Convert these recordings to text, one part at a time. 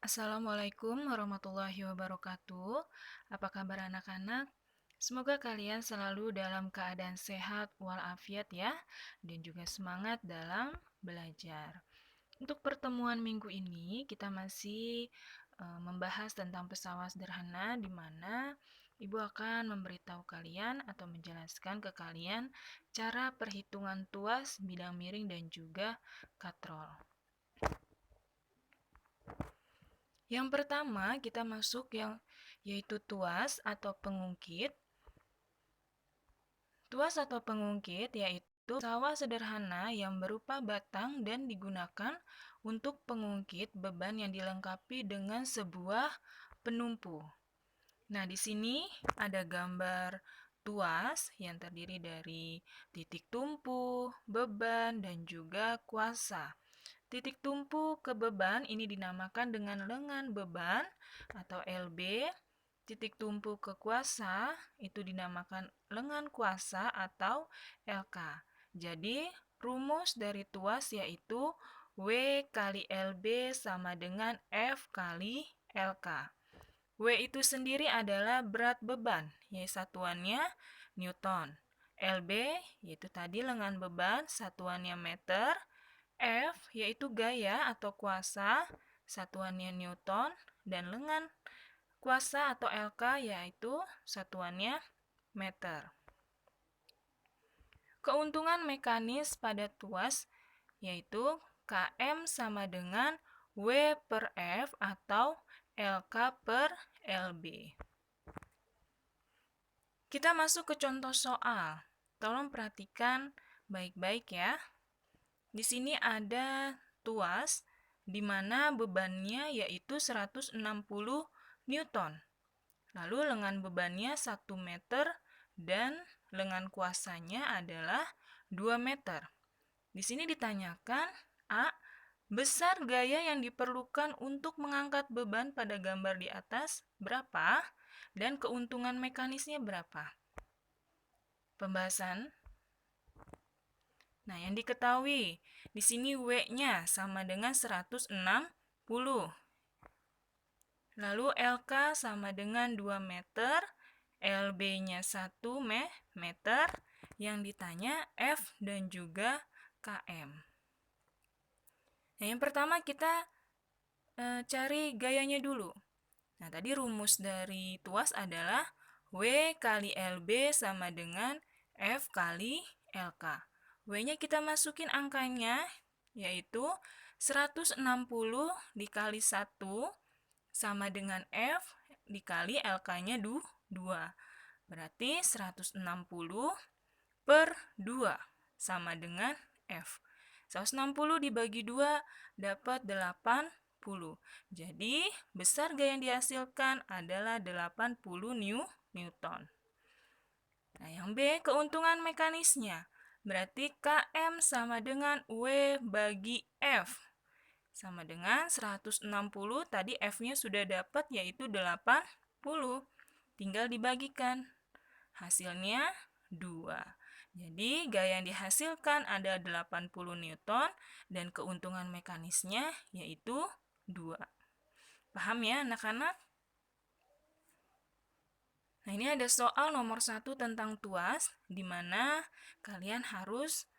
Assalamualaikum warahmatullahi wabarakatuh. Apa kabar anak-anak? Semoga kalian selalu dalam keadaan sehat walafiat ya, dan juga semangat dalam belajar. Untuk pertemuan minggu ini, kita masih membahas tentang pesawat sederhana di mana Ibu akan memberitahu kalian atau menjelaskan ke kalian cara perhitungan tuas, bidang miring, dan juga katrol. Yang pertama, kita masuk yaitu tuas atau pengungkit. Tuas atau pengungkit yaitu sawah sederhana yang berupa batang dan digunakan untuk pengungkit beban yang dilengkapi dengan sebuah penumpu. Nah, di sini ada gambar tuas yang terdiri dari titik tumpu, beban, dan juga kuasa. Titik tumpu ke beban ini dinamakan dengan lengan beban atau LB. Titik tumpu ke kuasa itu dinamakan lengan kuasa atau LK. Jadi, rumus dari tuas yaitu W kali LB sama dengan F kali LK. W itu sendiri adalah berat beban, yaitu satuannya Newton. LB yaitu tadi lengan beban, satuannya meter. F yaitu gaya atau kuasa, satuannya Newton, dan lengan kuasa atau LK yaitu satuannya meter. Keuntungan mekanis pada tuas yaitu Km sama dengan W per F atau LK per LB. Kita masuk ke contoh soal. Tolong perhatikan baik-baik ya. Di sini ada tuas di mana bebannya yaitu 160 Newton. Lalu lengan bebannya 1 meter dan lengan kuasanya adalah 2 meter. Di sini ditanyakan A. Besar gaya yang diperlukan untuk mengangkat beban pada gambar di atas berapa? Dan keuntungan mekanisnya berapa? Pembahasan. Nah, yang diketahui, di sini W-nya sama dengan 160. Lalu LK sama dengan 2 meter, LB-nya 1 meter, yang ditanya F dan juga KM. Nah, yang pertama kita cari gayanya dulu. Nah, tadi rumus dari tuas adalah W kali LB sama dengan F kali LK. W-nya kita masukin angkanya, yaitu 160 dikali 1 sama dengan F dikali LK-nya 2. Berarti 160 per 2 sama dengan F. 160 dibagi 2 dapat 80. Jadi, besar gaya yang dihasilkan adalah 80 Newton. Nah, yang B, keuntungan mekanisnya. Berarti Km sama dengan W bagi F. Sama dengan 160, tadi F-nya sudah dapat yaitu 80. Tinggal dibagikan. Hasilnya 2. Jadi, gaya yang dihasilkan ada 80 Newton dan keuntungan mekanisnya yaitu 2. Paham ya anak-anak? Nah, ini ada soal nomor 1 tentang tuas, di mana kalian harus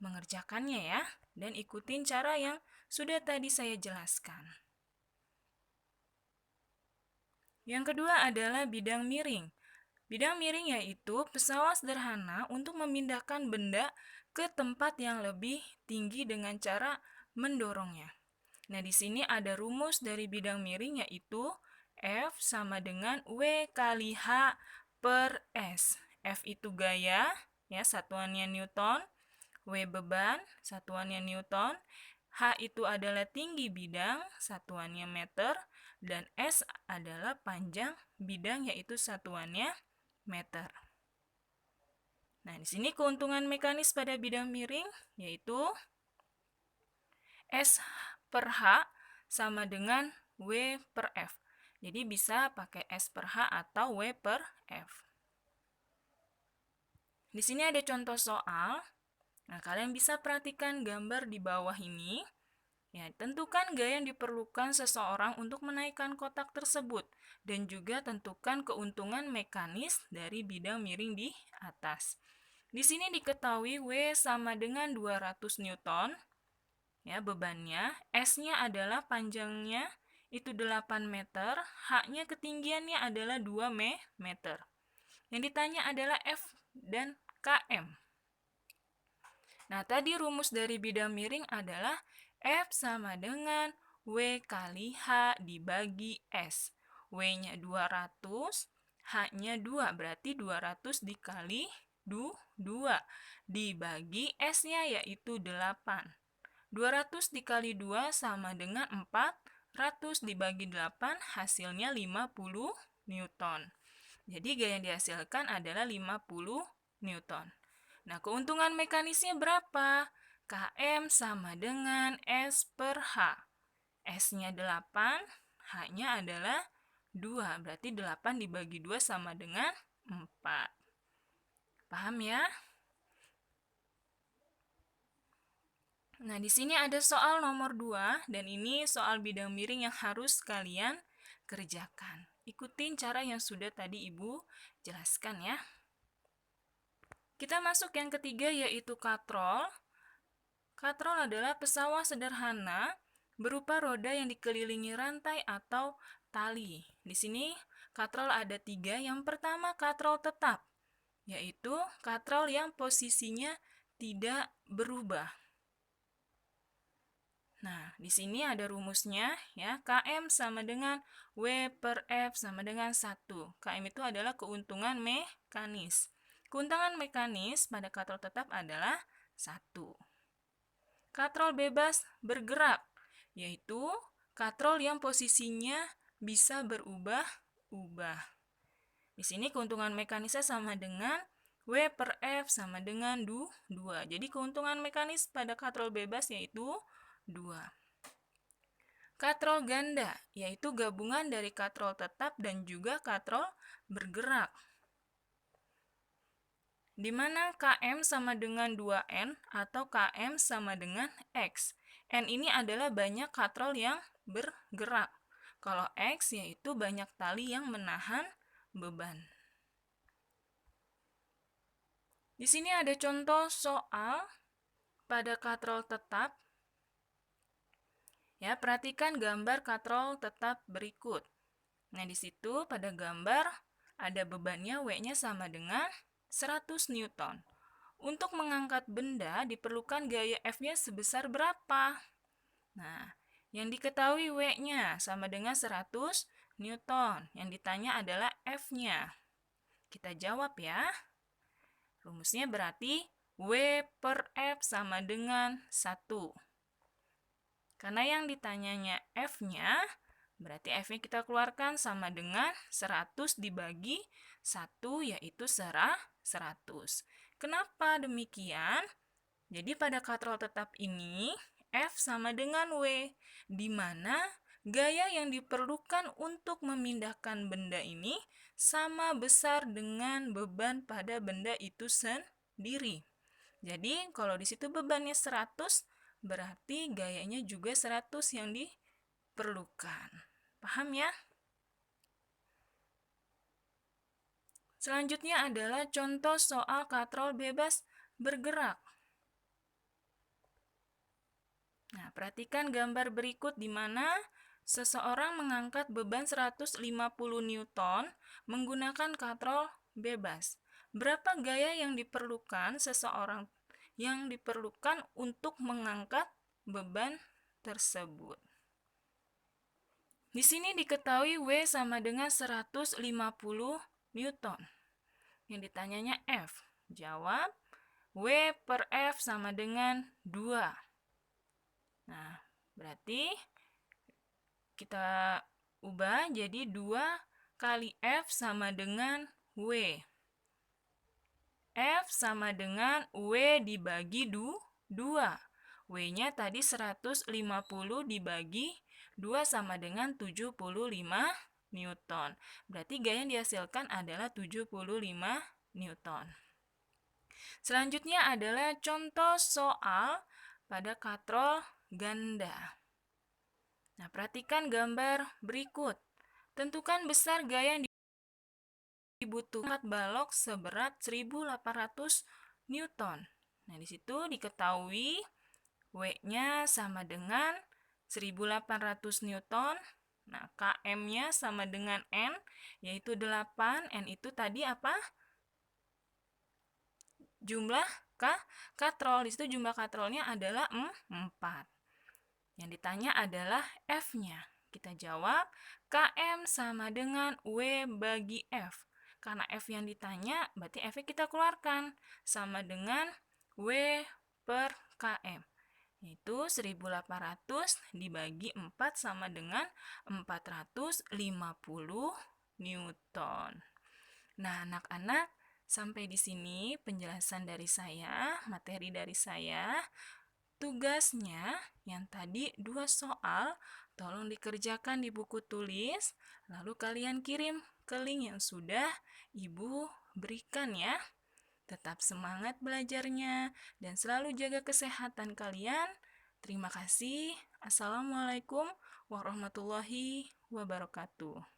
mengerjakannya ya, dan ikutin cara yang sudah tadi saya jelaskan. Yang kedua adalah bidang miring. Bidang miring yaitu pesawat sederhana untuk memindahkan benda ke tempat yang lebih tinggi dengan cara mendorongnya. Nah, di sini ada rumus dari bidang miring yaitu F sama dengan W kali H per S. F itu gaya, ya satuannya Newton. W beban, satuannya Newton. H itu adalah tinggi bidang, satuannya meter. Dan S adalah panjang bidang, yaitu satuannya meter. Nah, di sini keuntungan mekanis pada bidang miring yaitu S per H sama dengan W per F. Jadi bisa pakai S per H atau W per F. Di sini ada contoh soal. Nah, kalian bisa perhatikan gambar di bawah ini. Ya, tentukan gaya yang diperlukan seseorang untuk menaikkan kotak tersebut dan juga tentukan keuntungan mekanis dari bidang miring di atas. Di sini diketahui W sama dengan 200 Newton, ya bebannya, S-nya adalah panjangnya itu 8 meter, H-nya ketinggiannya adalah 2 meter. Yang ditanya adalah F dan KM. Nah, tadi rumus dari bidang miring adalah F sama dengan W kali H dibagi S. W-nya 200, H-nya 2, berarti 200 dikali 2, dibagi S-nya yaitu 8. 200 dikali 2 sama dengan 400 dibagi 8 hasilnya 50 Newton. Jadi gaya yang dihasilkan adalah 50 Newton. Nah, keuntungan mekanisnya berapa? Km sama dengan S per H. S-nya 8, H-nya adalah 2. Berarti 8 dibagi 2 sama dengan 4. Paham ya? Nah, di sini ada soal nomor 2, dan ini soal bidang miring yang harus kalian kerjakan. Ikutin cara yang sudah tadi Ibu jelaskan ya. Kita masuk yang ketiga yaitu katrol. Katrol adalah pesawat sederhana berupa roda yang dikelilingi rantai atau tali. Di sini katrol ada 3. Yang pertama katrol tetap, yaitu katrol yang posisinya tidak berubah. Nah, di sini ada rumusnya ya. Km sama dengan W per F sama dengan 1. Km itu adalah keuntungan mekanis. Keuntungan mekanis pada katrol tetap adalah 1. Katrol bebas bergerak, yaitu katrol yang posisinya bisa berubah-ubah. Di sini keuntungan mekanisnya sama dengan W per F sama dengan 2. Jadi keuntungan mekanis pada katrol bebas yaitu 2. Katrol ganda, yaitu gabungan dari katrol tetap dan juga katrol bergerak. Di mana Km sama dengan 2N atau Km sama dengan X. N ini adalah banyak katrol yang bergerak. Kalau X yaitu banyak tali yang menahan beban. Di sini ada contoh soal pada katrol tetap. Ya, perhatikan gambar katrol tetap berikut. Nah, di situ pada gambar ada bebannya W-nya sama dengan 100 Newton. Untuk mengangkat benda diperlukan gaya F-nya sebesar berapa? Nah, yang diketahui W-nya sama dengan 100 Newton. Yang ditanya adalah F-nya. Kita jawab ya. Rumusnya berarti W per F sama dengan 1. Karena yang ditanyanya F-nya, berarti F-nya kita keluarkan sama dengan 100 dibagi 1, yaitu 100. Kenapa demikian? Jadi pada katrol tetap ini, F sama dengan W, di mana gaya yang diperlukan untuk memindahkan benda ini sama besar dengan beban pada benda itu sendiri. Jadi, kalau di situ bebannya 100, berarti gayanya juga 100 yang diperlukan. Paham ya? Selanjutnya adalah contoh soal katrol bebas bergerak. Nah, perhatikan gambar berikut di mana seseorang mengangkat beban 150 Newton menggunakan katrol bebas. Berapa gaya yang diperlukan untuk mengangkat beban tersebut? Di sini diketahui W sama dengan 150 Newton. Yang ditanyanya F. Jawab, W per F sama dengan 2. Nah, berarti kita ubah jadi 2 kali F sama dengan W. F sama dengan W dibagi 2. W-nya tadi 150 dibagi 2 sama dengan 75 Newton. Berarti gaya yang dihasilkan adalah 75 Newton. Selanjutnya adalah contoh soal pada katrol ganda. Nah, perhatikan gambar berikut. Tentukan besar gaya yang dibutuhkan balok seberat 1.800 Newton. Nah, di situ diketahui W-nya sama dengan 1.800 Newton. Nah, km-nya sama dengan N, yaitu 8. N itu tadi apa? Jumlah katrol. Di situ jumlah katrolnya adalah 4. Yang ditanya adalah F-nya. Kita jawab km sama dengan W bagi F. Karena F yang ditanya, berarti F-nya kita keluarkan. Sama dengan W per km. Yaitu 1.800 dibagi 4 sama dengan 450 Newton. Nah, anak-anak, sampai di sini penjelasan dari saya, materi dari saya. Tugasnya yang tadi 2 soal, tolong dikerjakan di buku tulis, lalu kalian kirim ke link yang sudah Ibu berikan ya. Tetap semangat belajarnya dan selalu jaga kesehatan kalian. Terima kasih. Assalamualaikum warahmatullahi wabarakatuh.